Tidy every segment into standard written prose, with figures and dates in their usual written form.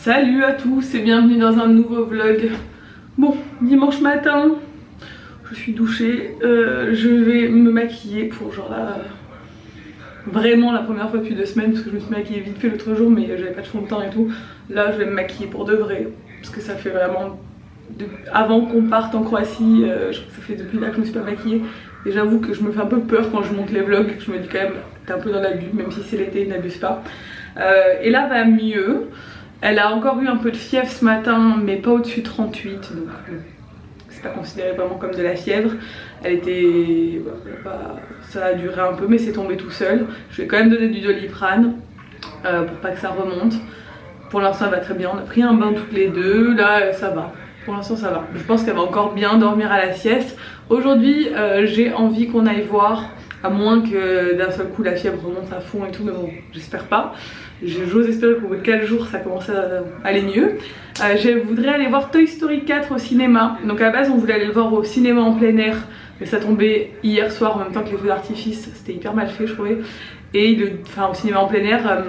Salut à tous et bienvenue dans un nouveau vlog. Bon, dimanche matin, je suis douchée, je vais me maquiller pour genre là, vraiment la première fois depuis 2 semaines parce que je me suis maquillée vite fait l'autre jour mais j'avais pas de fond de teint et tout. Là je vais me maquiller pour de vrai parce que ça fait vraiment, avant qu'on parte en Croatie, je crois que ça fait depuis là que je me suis pas maquillée. Et j'avoue que je me fais un peu peur quand je monte les vlogs, je me dis quand même t'es un peu dans l'abus, même si c'est l'été, n'abuse pas. Et là va mieux. Elle a encore eu un peu de fièvre ce matin, mais pas au-dessus de 38, donc c'est pas considéré vraiment comme de la fièvre. Elle était... ça a duré un peu, mais c'est tombé tout seul. Je lui ai quand même donné du Doliprane pour pas que ça remonte. Pour l'instant elle va très bien, on a pris un bain toutes les deux, là ça va. Pour l'instant ça va. Je pense qu'elle va encore bien dormir à la sieste. Aujourd'hui j'ai envie qu'on aille voir, à moins que d'un seul coup la fièvre remonte à fond et tout, mais bon, j'espère pas. J'ose espérer qu'au bout de 4 jours ça commence à aller mieux. Je voudrais aller voir Toy Story 4 au cinéma. Donc à la base on voulait aller le voir au cinéma en plein air, mais ça tombait hier soir en même temps que les feux d'artifice. C'était hyper mal fait je trouvais. Et au cinéma en plein air,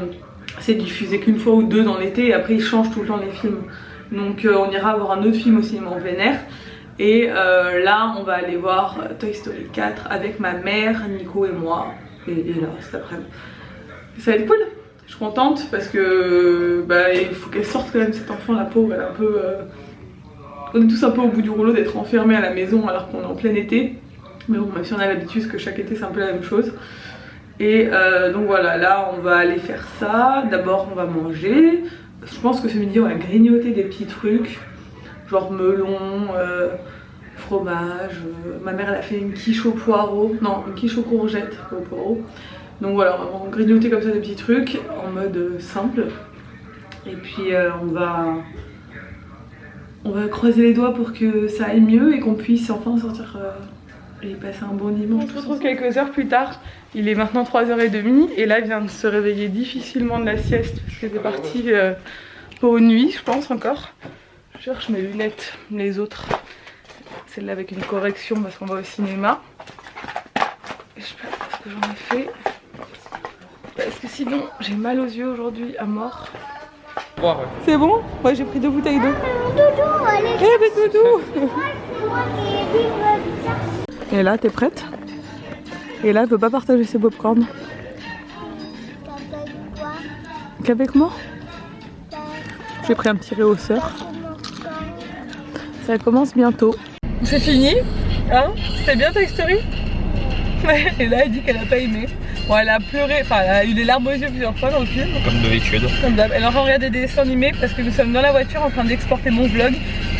c'est diffusé qu'une fois ou deux dans l'été et après ils changent tout le temps les films. Donc on ira voir un autre film au cinéma en plein air. Et là on va aller voir Toy Story 4 avec ma mère, Nico et moi. Et là cet après-midi. Ça va être cool. Je suis contente parce que il faut qu'elle sorte quand même, cette enfant, la pauvre. Elle est un peu, on est tous un peu au bout du rouleau d'être enfermés à la maison alors qu'on est en plein été. Mais bon, même si on a l'habitude, parce que chaque été c'est un peu la même chose. Et donc voilà, là on va aller faire ça. D'abord on va manger. Je pense que ce midi on va grignoter des petits trucs, genre melon, fromage. Ma mère elle a fait une quiche au poireau, non une quiche aux courgettes, pas au poireau. Donc voilà, on va grignoter comme ça des petits trucs en mode simple. Et puis on va croiser les doigts pour que ça aille mieux et qu'on puisse enfin sortir et passer un bon dimanche. On se retrouve quelques heures plus tard. Il est maintenant 3h30 et là il vient de se réveiller difficilement de la sieste parce que c'est parti pour une nuit je pense encore. Je cherche mes lunettes, les autres. Celle-là avec une correction parce qu'on va au cinéma. Et je sais pas ce que j'en ai fait. Parce que sinon j'ai mal aux yeux aujourd'hui à mort. Ouais. C'est bon? Ouais, j'ai pris 2 bouteilles d'eau. Eh doudou. Et là t'es prête? Et là elle veut pas partager ses popcorn. Qu'avec moi? J'ai pris un petit réhausseur. Ça commence bientôt. C'est fini? Hein? C'était bien Toy Story? Ouais, et là elle dit qu'elle a pas aimé. Bon, elle a pleuré, enfin elle a eu des larmes aux yeux plusieurs fois dans le film. Comme d'habitude. Comme d'hab. Elle a encore regardé des dessins animés parce que nous sommes dans la voiture en train d'exporter mon vlog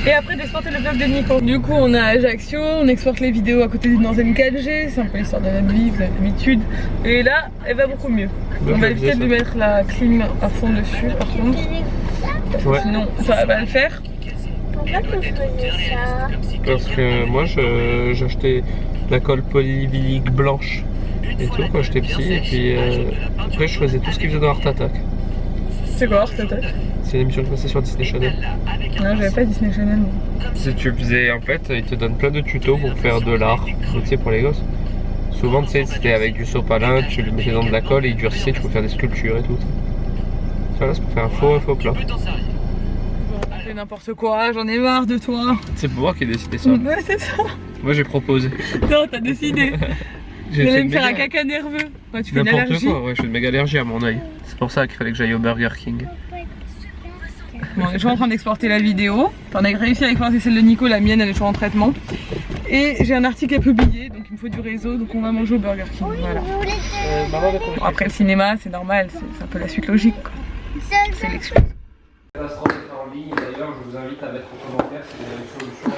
et après d'exporter le vlog de Nico. Du coup on est à Ajaccio, on exporte les vidéos à côté d'une enseigne 4G, c'est un peu l'histoire de notre vie, vous avez l'habitude. Et là elle va beaucoup mieux. On va éviter de lui mettre la clim à fond dessus par contre. Parce que sinon ça va le faire. Pourquoi tu faisais ça? Parce que moi j'achetais la colle polyvinylique blanche et tout quand j'étais petit et puis après je faisais tout ce qu'ils faisaient dans Art Attack. C'est quoi Art Attack? C'est une émission qui passait sur Disney Channel. Non, j'avais pas Disney Channel moi. Si tu faisais, en fait ils te donnent plein de tutos pour faire de l'art, tu sais, pour les gosses. Souvent tu sais c'était avec du sopalin, tu le mettais dans de la colle et il durcissait, tu peux faire des sculptures et tout. Ça là c'est pour faire un faux plat. Fais n'importe quoi, j'en ai marre de toi. C'est pour moi qui ai décidé ça. Ouais c'est ça. Moi j'ai proposé. Non t'as décidé. J'ai J'allais fait me faire un caca nerveux. Ouais, tu fais une allergie. Quoi, ouais, je fais une méga allergie à mon œil. C'est pour ça qu'il fallait que j'aille au Burger King. Bon, on est toujours en train d'exporter la vidéo. On a réussi à exporter celle de Nico, la mienne elle est toujours en traitement. Et j'ai un article à publier, donc il me faut du réseau, donc on va manger au Burger King. Voilà. Bon, après le cinéma, c'est normal, c'est un peu la suite logique. C'est l'excuse. En ligne, d'ailleurs, je vous invite à mettre en commentaire si vous avez une solution.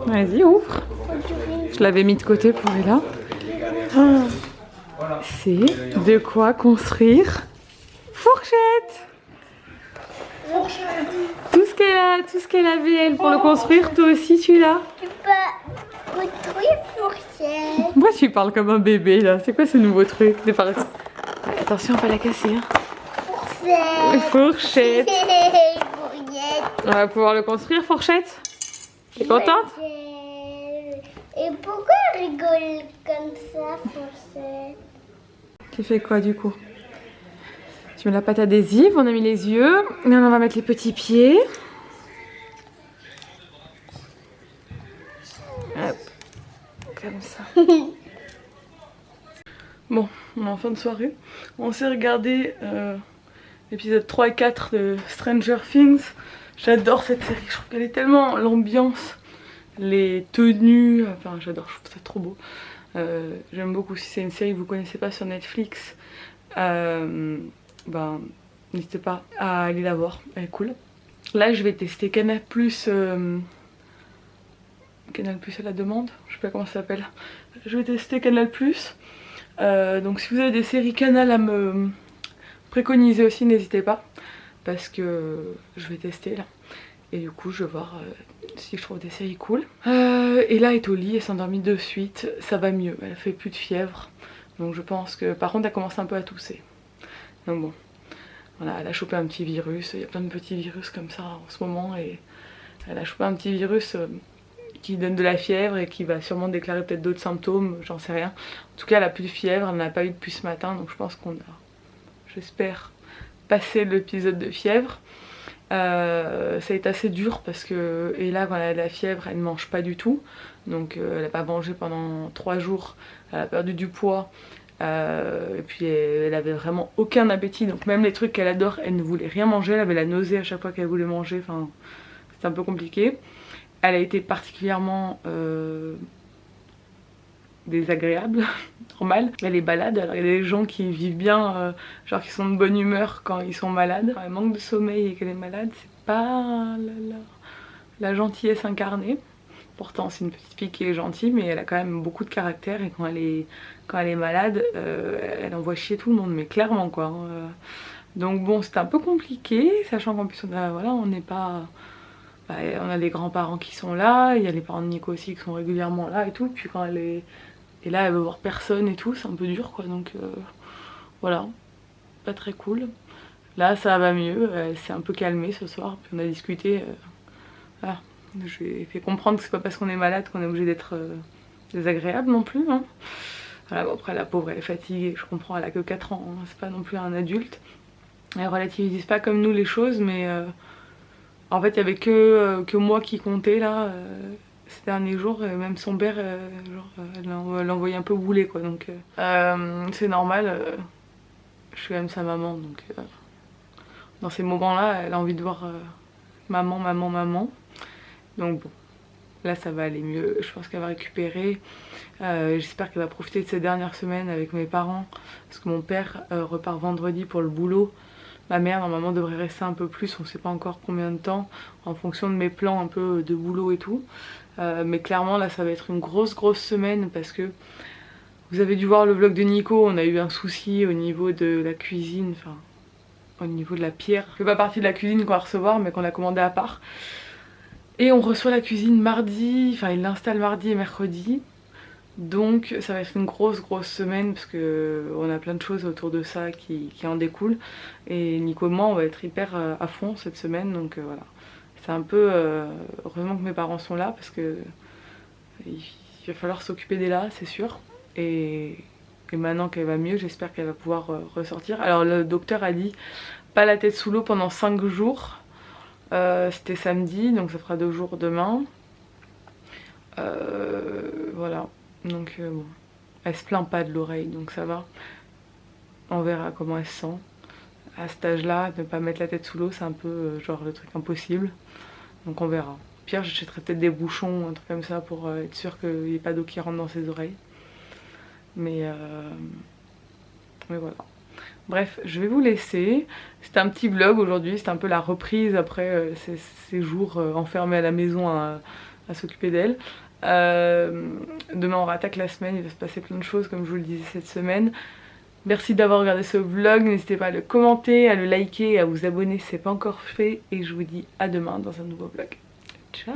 Vas-y, ouvre. Je l'avais mis de côté pour elle là. C'est de quoi construire fourchette. Tout ce qu'elle avait elle pour le construire, toi aussi tu l'as. Tu peux construire fourchette. Pourquoi tu parles comme un bébé là? C'est quoi ce nouveau truc? Attention, pas la casser hein. Fourchette. On va pouvoir le construire, fourchette. T'es contente? Et pourquoi elle rigole comme ça, fourchette? Tu fais quoi du coup? Tu mets la pâte adhésive, on a mis les yeux. Et on va mettre les petits pieds. Hop. Comme ça. Bon, on est en fin de soirée. On s'est regardé l'épisode 3 et 4 de Stranger Things. J'adore cette série, je trouve qu'elle est tellement l'ambiance, les tenues, enfin j'adore, je trouve ça trop beau. J'aime beaucoup. Si c'est une série que vous connaissez pas sur Netflix, ben n'hésitez pas à aller la voir, elle est cool. Là je vais tester Canal+, Canal+ à la demande, je sais pas comment ça s'appelle. Je vais tester Canal+. Donc si vous avez des séries Canal à me préconiser aussi, n'hésitez pas. Parce que je vais tester là. Et du coup je vais voir si je trouve des séries cool. Et là elle est au lit, elle s'est endormie de suite. Ça va mieux, elle fait plus de fièvre. Donc je pense que par contre elle commence un peu à tousser. Donc bon, voilà, elle a chopé un petit virus. Il y a plein de petits virus comme ça en ce moment. Et elle a chopé un petit virus qui donne de la fièvre et qui va sûrement déclarer peut-être d'autres symptômes, j'en sais rien. En tout cas elle a plus de fièvre, elle n'en a pas eu depuis ce matin. Donc je pense qu'on a, j'espère, passé l'épisode de fièvre. Ça a été assez dur parce que, et là quand elle a de la fièvre elle ne mange pas du tout, donc elle n'a pas mangé pendant 3 jours, elle a perdu du poids, et puis elle avait vraiment aucun appétit, donc même les trucs qu'elle adore elle ne voulait rien manger, elle avait la nausée à chaque fois qu'elle voulait manger, enfin c'était un peu compliqué. Elle a été particulièrement désagréable, normal. Elle est malade, alors il y a des gens qui vivent bien, genre qui sont de bonne humeur quand ils sont malades. Quand elle manque de sommeil et qu'elle est malade, c'est pas la gentillesse incarnée. Pourtant c'est une petite fille qui est gentille, mais elle a quand même beaucoup de caractère et quand elle est malade, elle envoie chier tout le monde, mais clairement quoi. Donc bon, c'était un peu compliqué, sachant qu'en plus on n'est pas... on a les grands-parents qui sont là, il y a les parents de Nico aussi qui sont régulièrement là et tout, puis quand elle est... Et là elle veut voir personne et tout, c'est un peu dur quoi, donc voilà, pas très cool. Là ça va mieux, elle s'est un peu calmée ce soir, puis on a discuté, voilà. Je lui ai fait comprendre que c'est pas parce qu'on est malade qu'on est obligé d'être désagréable non plus, hein. Voilà, bon, après la pauvre elle est fatiguée, je comprends, elle a que 4 ans, hein, c'est pas non plus un adulte. Elle relativise pas comme nous les choses, mais en fait il y avait que moi qui comptais là. Ces derniers jours, même son père, elle l'envoyait un peu bouler quoi, donc c'est normal, je suis quand même sa maman, donc dans ces moments là elle a envie de voir maman, donc bon, là ça va aller mieux, je pense qu'elle va récupérer, j'espère qu'elle va profiter de ces dernières semaines avec mes parents, parce que mon père repart vendredi pour le boulot. Ma mère normalement devrait rester un peu plus, on sait pas encore combien de temps, en fonction de mes plans un peu de boulot et tout. Mais clairement là ça va être une grosse semaine parce que vous avez dû voir le vlog de Nico, on a eu un souci au niveau de la cuisine, enfin au niveau de la pierre. Je fais pas partie de la cuisine qu'on va recevoir mais qu'on a commandé à part. Et on reçoit la cuisine mardi, enfin il l'installe mardi et mercredi. Donc ça va être une grosse semaine parce que on a plein de choses autour de ça qui en découlent. Et Nico et moi on va être hyper à fond cette semaine, donc voilà. C'est un peu... heureusement que mes parents sont là parce que il va falloir s'occuper d'Ella, c'est sûr. Et maintenant qu'elle va mieux, j'espère qu'elle va pouvoir ressortir. Alors le docteur a dit pas la tête sous l'eau pendant 5 jours. C'était samedi, donc ça fera 2 jours demain. Voilà. Donc bon, elle se plaint pas de l'oreille, donc ça va. On verra comment elle se sent. À cet âge-là, ne pas mettre la tête sous l'eau, c'est un peu genre le truc impossible. Donc on verra. Pire, j'achèterai peut-être des bouchons, un truc comme ça, pour être sûr qu'il n'y ait pas d'eau qui rentre dans ses oreilles. Mais voilà. Bref, je vais vous laisser. C'était un petit vlog aujourd'hui, c'était un peu la reprise après ces jours enfermés à la maison à s'occuper d'elle. Demain on rattaque la semaine, il va se passer plein de choses comme je vous le disais cette semaine. Merci d'avoir regardé ce vlog, n'hésitez pas à le commenter, à le liker et à vous abonner si ce n'est pas encore fait. Et je vous dis à demain dans un nouveau vlog. Ciao!